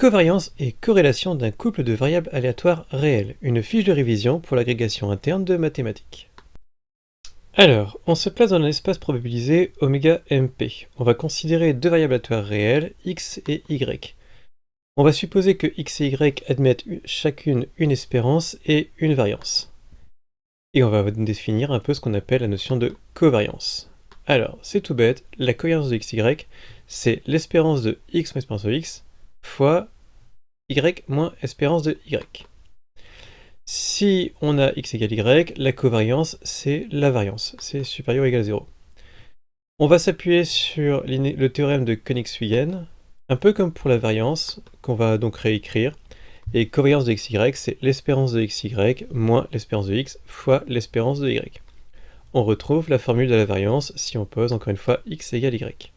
Covariance et corrélation d'un couple de variables aléatoires réelles, une fiche de révision pour l'agrégation interne de mathématiques. Alors, on se place dans un espace probabilisé oméga MP. On va considérer deux variables aléatoires réelles, x et y. On va supposer que x et y admettent chacune une espérance et une variance. Et on va définir un peu ce qu'on appelle la notion de covariance. Alors, c'est tout bête, la covariance de xy, c'est l'espérance de x moins l'espérance de x fois y moins espérance de y. Si on a x égale y, la covariance, c'est la variance, c'est supérieur ou égal à 0. On va s'appuyer sur le théorème de Koenigswegen, un peu comme pour la variance, qu'on va donc réécrire. Et covariance de xy, c'est l'espérance de xy moins l'espérance de x fois l'espérance de y. On retrouve la formule de la variance si on pose encore une fois x égale y.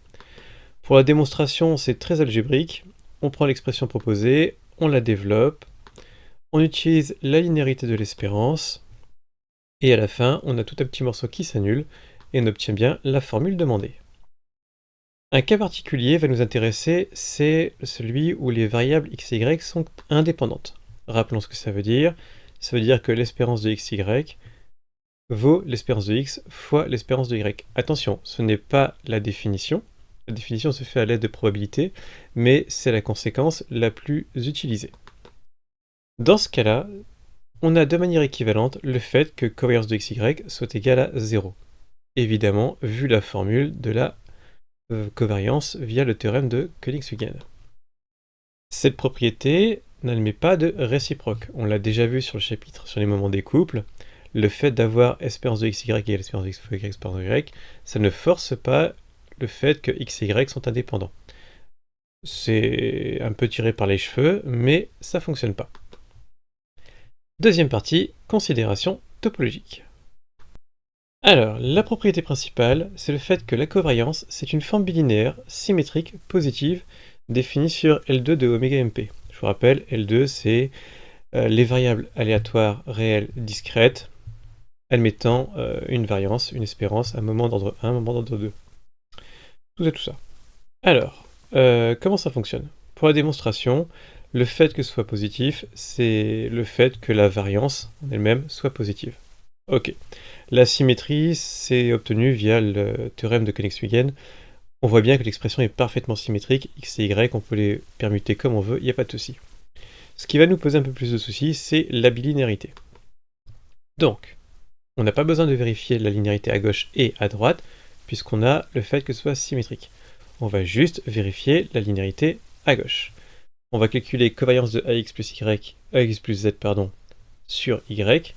Pour la démonstration, c'est très algébrique. On prend l'expression proposée, on la développe, on utilise la linéarité de l'espérance, et à la fin, on a tout un petit morceau qui s'annule, et on obtient bien la formule demandée. Un cas particulier va nous intéresser, c'est celui où les variables x et y sont indépendantes. Rappelons ce que ça veut dire. Ça veut dire que l'espérance de xy vaut l'espérance de x fois l'espérance de y. Attention, ce n'est pas la définition. La définition se fait à l'aide de probabilité, mais c'est la conséquence la plus utilisée. Dans ce cas-là, on a de manière équivalente le fait que covariance de xy soit égale à 0. Évidemment, vu la formule de la covariance via le théorème de Koenigswegen. Cette propriété n'admet pas de réciproque. On l'a déjà vu sur le chapitre sur les moments des couples. Le fait d'avoir espérance de xy égale espérance de x fois y espérance de y, ça ne force pas le fait que x et y sont indépendants. C'est un peu tiré par les cheveux, mais ça ne fonctionne pas. Deuxième partie, considération topologique. Alors, la propriété principale, c'est le fait que la covariance, c'est une forme bilinéaire, symétrique, positive, définie sur L2 de oméga MP. Je vous rappelle, L2, c'est les variables aléatoires réelles discrètes, admettant une variance, une espérance, un moment d'ordre 1, un moment d'ordre 2. Tout ça. Alors, comment ça fonctionne? Pour la démonstration, le fait que ce soit positif, c'est le fait que la variance en elle-même soit positive. Ok. La symétrie, c'est obtenu via le théorème de Koenigswegen. On voit bien que l'expression est parfaitement symétrique, x et y, on peut les permuter comme on veut, il n'y a pas de souci. Ce qui va nous poser un peu plus de soucis, c'est la bilinéarité. Donc, on n'a pas besoin de vérifier la linéarité à gauche et à droite, puisqu'on a le fait que ce soit symétrique. On va juste vérifier la linéarité à gauche. On va calculer covariance de ax plus z sur y,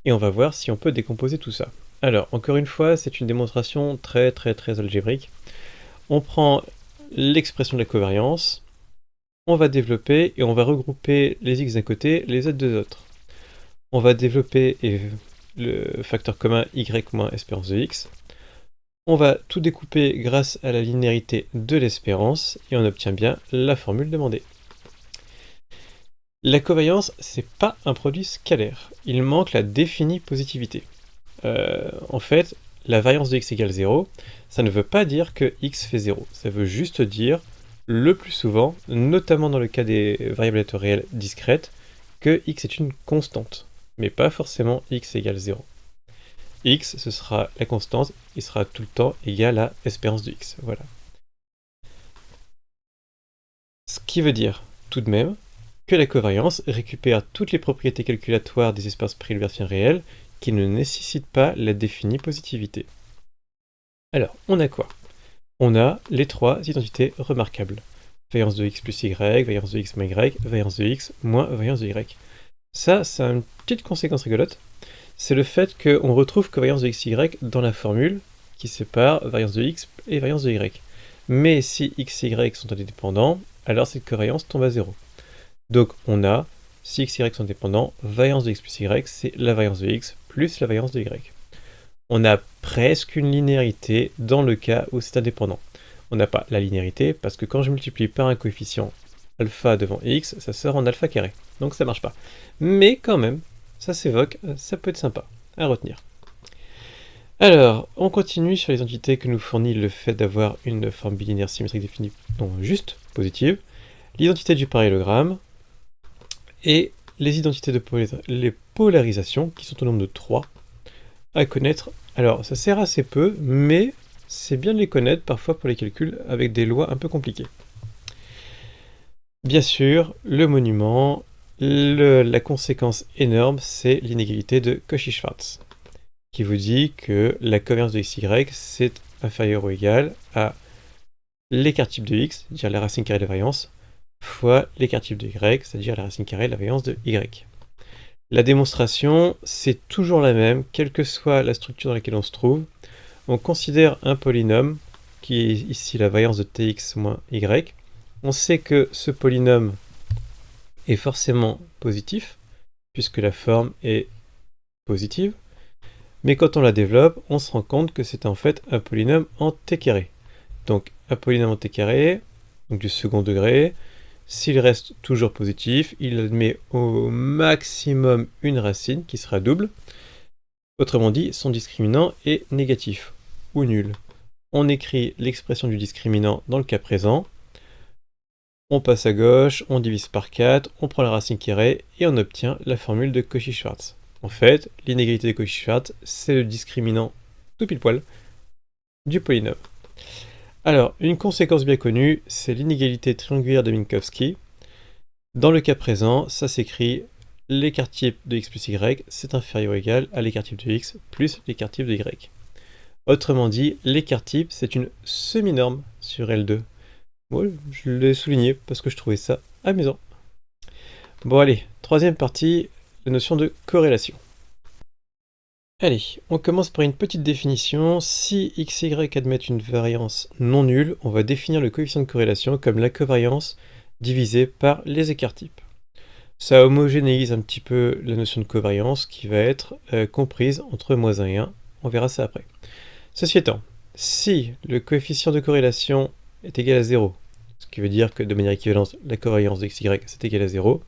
et on va voir si on peut décomposer tout ça. Alors, encore une fois, c'est une démonstration très algébrique. On prend l'expression de la covariance, on va développer et on va regrouper les x d'un côté, les z de l'autre. On va développer le facteur commun y moins espérance de x. On va tout découper grâce à la linéarité de l'espérance et on obtient bien la formule demandée. La covariance, c'est pas un produit scalaire. Il manque la définie positivité. En fait, la variance de x égale 0, ça ne veut pas dire que x fait 0. Ça veut juste dire, le plus souvent, notamment dans le cas des variables aléatoires réelles discrètes, que x est une constante, mais pas forcément x égale 0. X, ce sera la constante, il sera tout le temps égal à espérance de x. Voilà. Ce qui veut dire, tout de même, que la covariance récupère toutes les propriétés calculatoires des espaces prélevertiens réels qui ne nécessitent pas la définie positivité. Alors, on a quoi? On a les trois identités remarquables. Variance de x plus y, variance de x moins y, variance de x moins variance de y. Ça, c'est une petite conséquence rigolote. C'est le fait qu'on retrouve covariance de xy dans la formule qui sépare variance de x et variance de y. Mais si x et y sont indépendants, alors cette covariance tombe à 0. Donc on a, si x et y sont dépendants, variance de x plus y, c'est la variance de x plus la variance de y. On a presque une linéarité dans le cas où c'est indépendant. On n'a pas la linéarité parce que quand je multiplie par un coefficient alpha devant x, ça sort en alpha carré. Donc ça marche pas. Mais quand même, ça s'évoque, ça peut être sympa à retenir. Alors, on continue sur les entités que nous fournit le fait d'avoir une forme bilinéaire symétrique définie, donc juste, positive. l'identité du parallélogramme et les identités de les polarisations, qui sont au nombre de 3, à connaître. Alors, ça sert assez peu, mais c'est bien de les connaître parfois pour les calculs avec des lois un peu compliquées. Bien sûr, le monument, la conséquence énorme, c'est l'inégalité de Cauchy-Schwarz, qui vous dit que la covariance de xy, c'est inférieur ou égal à l'écart type de x, c'est-à-dire la racine carrée de la variance, fois l'écart type de y, c'est-à-dire la racine carrée de la variance de y. La démonstration, c'est toujours la même, quelle que soit la structure dans laquelle on se trouve. On considère un polynôme, qui est ici la variance de tx moins y. On sait que ce polynôme est forcément positif, puisque la forme est positive. Mais quand on la développe, on se rend compte que c'est en fait un polynôme en t carré. Donc un polynôme en t carré, donc du second degré, s'il reste toujours positif, il admet au maximum une racine qui sera double. Autrement dit, son discriminant est négatif ou nul. On écrit l'expression du discriminant dans le cas présent. On passe à gauche, on divise par 4, on prend la racine carrée et on obtient la formule de Cauchy-Schwarz. En fait, l'inégalité de Cauchy-Schwarz, c'est le discriminant tout pile poil du polynôme. Alors, une conséquence bien connue, c'est l'inégalité triangulaire de Minkowski. Dans le cas présent, ça s'écrit l'écart type de x plus y, c'est inférieur ou égal à l'écart type de x plus l'écart type de y. Autrement dit, l'écart type, c'est une semi-norme sur L2. Moi, je l'ai souligné parce que je trouvais ça amusant. Bon allez, troisième partie, la notion de corrélation. Allez, on commence par une petite définition. Si x et y admettent une variance non nulle, on va définir le coefficient de corrélation comme la covariance divisée par les écarts types. Ça homogénéise un petit peu la notion de covariance qui va être comprise entre -1 et 1. On verra ça après. Ceci étant, si le coefficient de corrélation est égal à 0, ce qui veut dire que de manière équivalente, la covariance de xy c'est égal à 0,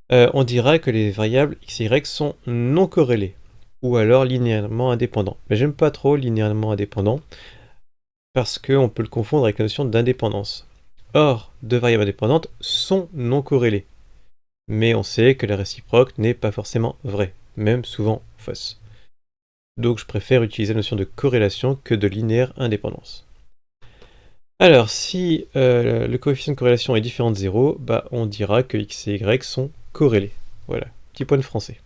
on dira que les variables x et y sont non corrélées, ou alors linéairement indépendants. Mais j'aime pas trop linéairement indépendant, parce qu'on peut le confondre avec la notion d'indépendance. Or, deux variables indépendantes sont non corrélées. Mais on sait que la réciproque n'est pas forcément vraie, même souvent fausse. Donc je préfère utiliser la notion de corrélation que de linéaire indépendance. Alors, si le coefficient de corrélation est différent de 0, bah, on dira que x et y sont corrélés. Voilà, petit point de français.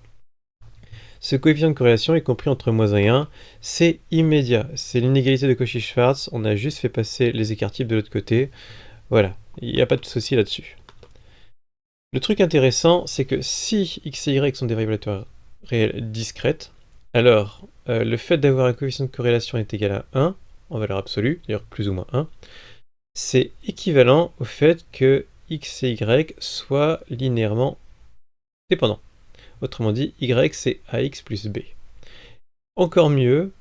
Ce coefficient de corrélation est compris entre -1 et 1, c'est immédiat, c'est l'inégalité de Cauchy-Schwarz, on a juste fait passer les écarts types de l'autre côté, voilà, il n'y a pas de souci là-dessus. Le truc intéressant, c'est que si x et y sont des variables réelles discrètes, alors le fait d'avoir un coefficient de corrélation est égal à 1, en valeur absolue, d'ailleurs plus ou moins 1, c'est équivalent au fait que x et y soient linéairement dépendants. Autrement dit, y c'est ax plus b. Encore mieux,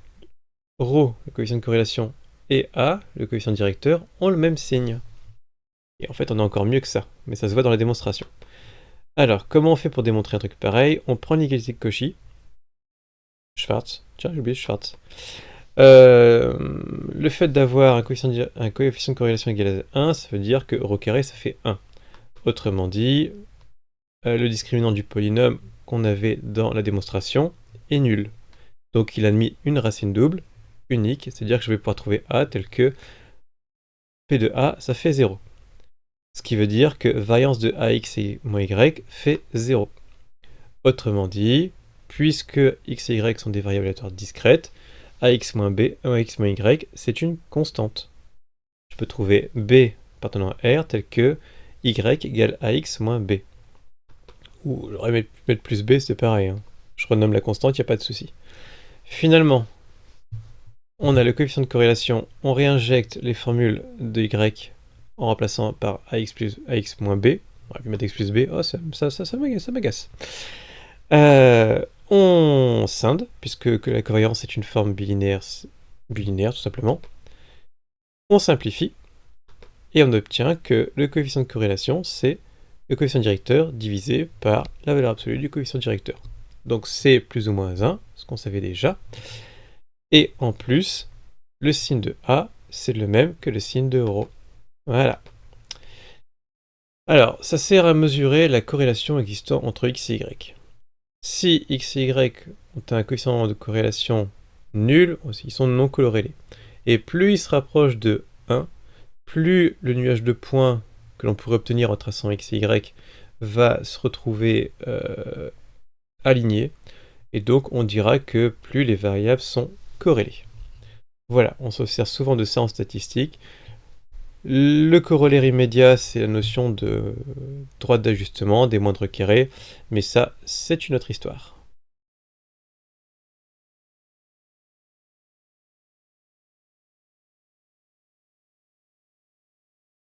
ρ, le coefficient de corrélation, et a, le coefficient directeur, ont le même signe. Et en fait, on a encore mieux que ça, mais ça se voit dans la démonstration. Alors, comment on fait pour démontrer un truc pareil? On prend l'égalité de Cauchy. Schwarz, tiens, j'ai oublié Schwarz. Le fait d'avoir un coefficient de corrélation égal à 1, ça veut dire que ρ carré, ça fait 1. Autrement dit, le discriminant du polynôme qu'on avait dans la démonstration est nul. Donc il a mis une racine double, unique, c'est-à-dire que je vais pouvoir trouver a tel que P de a, ça fait 0. Ce qui veut dire que variance de ax et moins y fait 0. Autrement dit, puisque x et y sont des variables aléatoires discrètes, ax moins b, ax moins y, c'est une constante. Je peux trouver b appartenant à R tel que y égale ax moins b. Ou j'aurais pu mettre plus b, c'est pareil. Hein. Je renomme la constante, il n'y a pas de souci. Finalement, on a le coefficient de corrélation, on réinjecte les formules de y en remplaçant par ax plus ax moins b. On aurait pu mettre x plus b, oh ça m'agace. On scinde, puisque que la covariance est une forme bilinéaire tout simplement. On simplifie, et on obtient que le coefficient de corrélation, c'est le coefficient directeur divisé par la valeur absolue du coefficient directeur. Donc c'est plus ou moins 1, ce qu'on savait déjà. Et en plus, le signe de A, c'est le même que le signe de ρ. Voilà. Alors, ça sert à mesurer la corrélation existant entre x et y. Si x et y ont un coefficient de corrélation nul, ils sont non corrélés. Et plus ils se rapprochent de 1, plus le nuage de points que l'on pourrait obtenir en traçant x et y va se retrouver aligné. Et donc on dira que plus les variables sont corrélées. Voilà, on se sert souvent de ça en statistique. Le corollaire immédiat, c'est la notion de droite d'ajustement, des moindres carrés, mais ça, c'est une autre histoire.